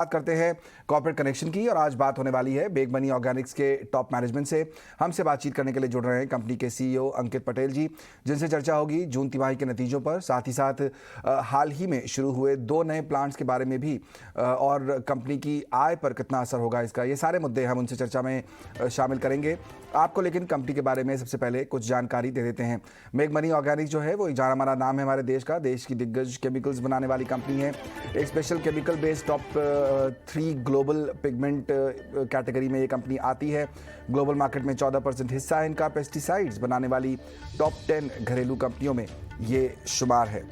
बात करते हैं कॉर्पोरेट कनेक्शन की और आज बात होने वाली है मेक मनी ऑर्गेनिक्स के टॉप मैनेजमेंट से। हमसे बातचीत करने के लिए जुड़ रहे हैं कंपनी के सीईओ अंकित पटेल जी, जिनसे चर्चा होगी जून तिमाही के नतीजों पर, साथ ही साथ हाल ही में शुरू हुए 2 नए प्लांट्स के बारे में भी, और कंपनी की आय पर कितना असर होगा इसका। ये सारे मुद्दे हम उनसे चर्चा में शामिल करेंगे। आपको लेकिन कंपनी के बारे में सबसे पहले कुछ जानकारी दे देते हैं। मेक मनी ऑर्गेनिक्स जो है वो एक जाना माना नाम है हमारे देश का। देश की दिग्गज केमिकल्स बनाने वाली कंपनी है। एक special chemical based top 3 global pigment category में ये कंपनी आती है। ग्लोबल मार्केट में 14% हिस्सा है इनका। पेस्टिसाइड्स बनाने वाली टॉप 10 घरेलू कंपनियों में ये शुमार है।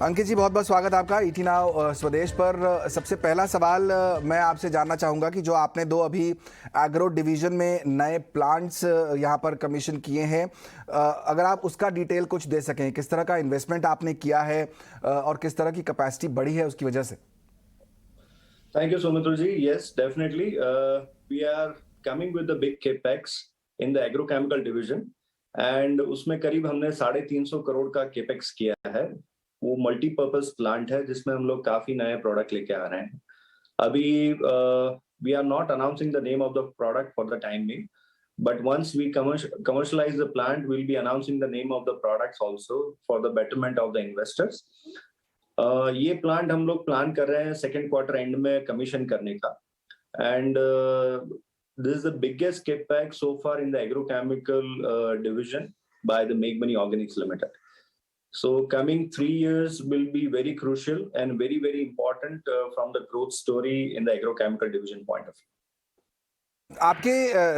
अंकित जी, बहुत बहुत स्वागत आपका ईटी नाउ स्वदेश पर। सबसे पहला सवाल मैं आपसे जानना चाहूँगा कि जो आपने 2 अभी एग्रो डिवीजन में नए प्लांट्स यहाँ पर कमीशन किए हैं, अगर आप उसका डिटेल कुछ दे सकें, किस तरह का इन्वेस्टमेंट आपने किया है और किस तरह की कैपेसिटी बढ़ी है उसकी वजह से। Thank you, Soumitra ji. Yes, definitely. We are coming with the big capex in the agrochemical division, and उसमें करीब हमने 350 करोड़ का capex किया है। वो मल्टीपर्पज प्लांट है जिसमें हम लोग काफी नए प्रोडक्ट लेके आ रहे हैं। अभी we are not announcing the name of the product for the time being, but once we commercialize the plant, we'll be announcing the name of the products also for the betterment of the investors. ये plant हम लोग plan कर रहे हैं second quarter and में commission करने का, and this is the biggest capex so far in the agrochemical division by the make money Organics limited. So coming 3 years will be very crucial and very very important from the growth story in the agrochemical division point of view. आपके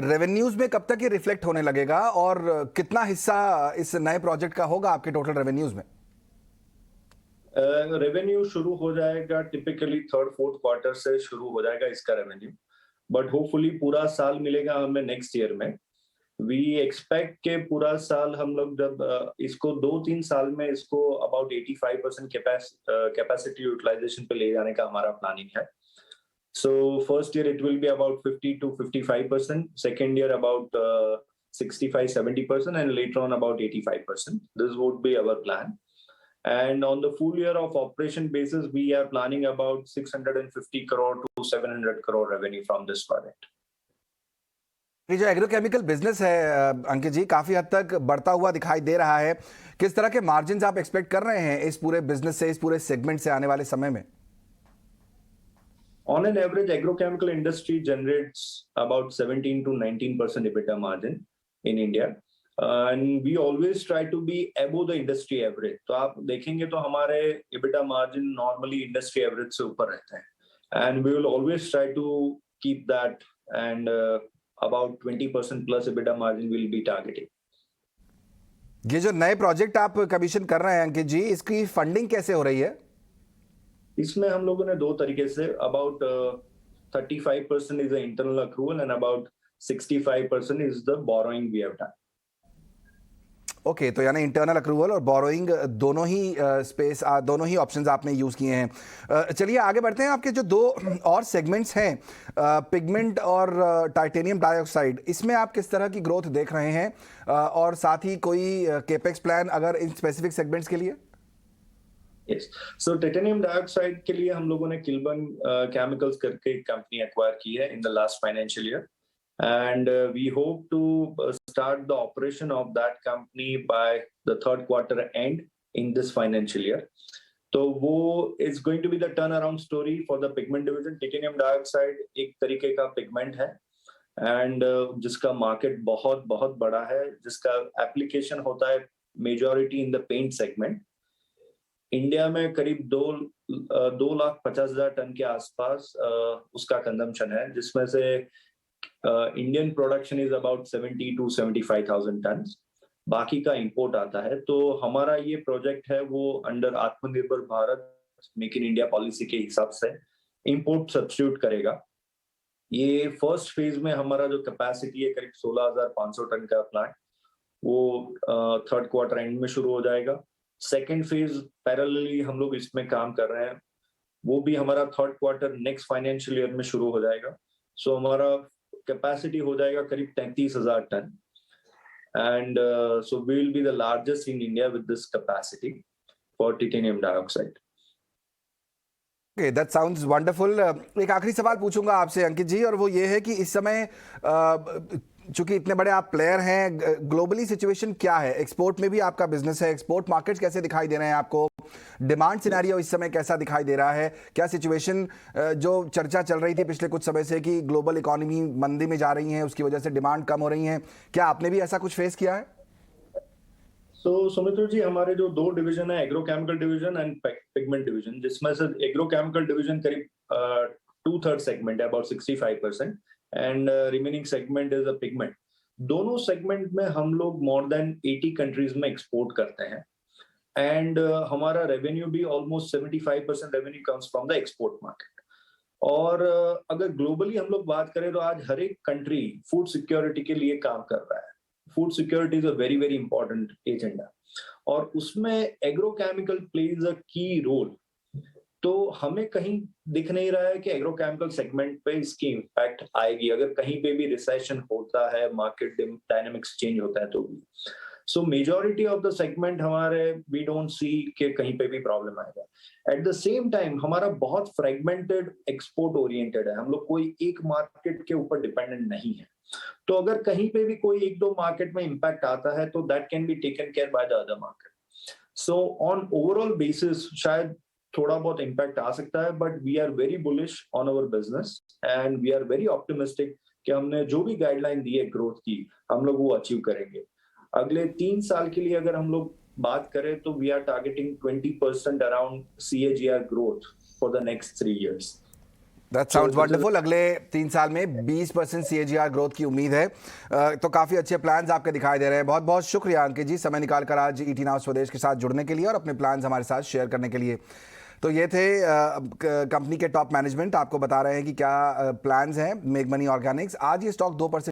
revenues में कब तक ये reflect होने लगेगा और कितना हिस्सा इस नए प्रोजेक्ट का होगा आपके टोटल रेवेन्यूज में? रेवेन्यू शुरू हो जाएगा टिपिकली थर्ड फोर्थ क्वार्टर से शुरू हो जाएगा इसका रेवेन्यू, बट होपफुली पूरा साल मिलेगा हमें नेक्स्ट ईयर में. वी एक्सपेक्ट के पूरा साल हम लोग जब इसको 2-3 साल में इसको अबाउट 85% कैपेसिटी यूटिलाइजेशन पे ले जाने का हमारा प्लानिंग है. So first year it will be about 50 to 55%, second year about 65-70%, and later on about 85%. This would be our plan. And on the full year of operation basis, we are planning about 650 crore to 700 crore revenue from this project. ये जो agrochemical business है अंकित जी, काफी हद तक बढ़ता हुआ दिखाई दे रहा है। किस तरह के मार्जिन्स आप एक्सपेक्ट कर रहे हैं इस पूरे बिजनेस से, इस पूरे सेगमेंट से आने वाले समय में? On an average, agrochemical industry generates about 17 to 19% EBITDA margin in India. And we always try to be above the industry average. तो आप देखेंगे तो हमारे EBITDA margin normally industry average से ऊपर रहते हैं, and we will always try to keep that, and about 20% plus EBITDA margin will be targeting. ये जो नए प्रोजेक्ट आप कमीशन कर रहे हैं अंकित जी, इसकी फंडिंग कैसे हो रही है? इसमें हम लोगों ने 2 तरीके से, about 35% is the internal accrual and about 65% is the borrowing we have done. Okay, तो यानी इंटरनल अक्रूवल और बोरोइंग दोनों ही स्पेस, दोनों ही ऑप्शंस आपने यूज किए हैं। चलिए आगे बढ़ते हैं। आपके जो 2 और सेगमेंट्स हैं, पिगमेंट और टाइटेनियम डाइऑक्साइड, इसमें आप किस तरह की ग्रोथ देख रहे हैं, और साथ ही कोई केपेक्स प्लान अगर इन स्पेसिफिक सेगमेंट्स के लिए? Yes. So टाइटेनियम डाइऑक्साइड के लिए हम लोगों ने किल्बन केमिकल्स करके एक कंपनी एक्वायर की है in the last financial year, and we hope to start the operation of that company by the third quarter end in this financial year. तो वो is going to be the turnaround story for the pigment division. Titanium dioxide एक तरीके का pigment है, and जिसका market बहुत बहुत बड़ा है, जिसका एप्लीकेशन होता है majority in the paint segment. India में करीब 2,50,000 टन के आसपास उसका कंजम्पशन है, जिसमें से Indian production is about 70 to 75,000 ton. बाकी का इंपोर्ट आता है. तो हमारा ये प्रोजेक्ट है वो अंडर आत्मनिर्भर Bharat make in India policy के हिसाब से इंपोर्ट सब्स्टिट्यूट करेगा. ये फर्स्ट फेज में हमारा जो कैपेसिटी है करीब 16,500 टन का प्लांट, वो थर्ड क्वार्टर एंड में शुरू हो जाएगा. सेकेंड फेज पैरेलली हम लोग इसमें काम कर रहे हैं, वो भी हमारा third quarter next financial year में शुरू हो जाएगा. सो हमारा कैपेसिटी हो जाएगा करीब 33,000 ton, and so we will be the largest in India with this capacity for titanium dioxide. Okay, that sounds wonderful. एक आखिरी सवाल पूछूंगा आपसे अंकित जी, और वो ये है कि इस समय चूंकि इतने बड़े आप प्लेयर हैं, ग्लोबली सिचुएशन क्या है? एक्सपोर्ट में भी आपका बिजनेस है, एक्सपोर्ट मार्केट्स कैसे दिखाई दे रहे हैं आपको? डिमांड सिनेरियो इस समय कैसा दिखाई दे रहा है? क्या सिचुएशन, जो चर्चा चल रही थी पिछले कुछ समय से कि ग्लोबल इकोनॉमी मंदी में जा रही है, उसकी वजह से डिमांड कम हो रही है, क्या आपने भी ऐसा कुछ फेस किया है? सुमित्र जी, हमारे जो दो डिवीजन है, agrochemical division and pigment division, जिसमें से एग्रोकेमिकल डिवीजन करीब 2/3 सेगमेंट है, about 65%, and remaining segment is a pigment. दोनों सेगमेंट में हम लोग मोर देन 80 कंट्रीज में एक्सपोर्ट करते हैं, एंड हमारा रेवेन्यू भी almost 75% revenue comes from the export market. और अगर ग्लोबली हम लोग बात करें तो आज हर एक कंट्री फूड सिक्योरिटी के लिए काम कर रहा है। Food security is a very very important agenda, और उसमें एग्रोकेमिकल प्लेज अ की रोल। तो हमें कहीं दिख नहीं रहा है कि एग्रोकेमिकल सेगमेंट पे इसकी इम्पैक्ट आएगी, अगर कहीं पे भी रिसेशन होता है, मार्केट डायनामिक्स चेंज होता है तो भी। सो मेजॉरिटी ऑफ द सेगमेंट हमारे, वी डोंट सी कि कहीं पे भी प्रॉब्लम आएगा। एट द सेम टाइम हमारा बहुत फ्रेगमेंटेड एक्सपोर्ट ओरिएंटेड है, हम लोग कोई एक मार्केट के ऊपर डिपेंडेंट नहीं है। तो अगर कहीं पे भी कोई एक दो मार्केट में इंपैक्ट आता है तो that can be taken care by the other market. So on overall basis शायद थोड़ा बहुत इम्पैक्ट आ सकता है, but we are very bullish on our business and we are very optimistic कि हमने जो भी गाइडलाइन दी है ग्रोथ की, हम लोग वो अचीव करेंगे। अगले 3 साल के लिए अगर हम लोग बात करें तो we are targeting 20% around CAGR growth for the next 3 years। That sounds wonderful. अगले 3 साल में 20% CAGR ग्रोथ की उम्मीद है। तो काफ़ी अच्छे प्लान्स आपके दिखाई दे रहे हैं। बहुत बहुत शुक्रिया अंकित जी, समय निकालकर आज ET नाउ स्वदेश के साथ जुड़ने के लिए और अपने प्लान्स हमारे साथ शेयर करने के लिए। तो ये थे कंपनी के टॉप मैनेजमेंट, आपको बता रहे हैं कि क्या प्लान्स हैं मेग मनी ऑर्गेनिक्स। आज ये स्टॉक 2%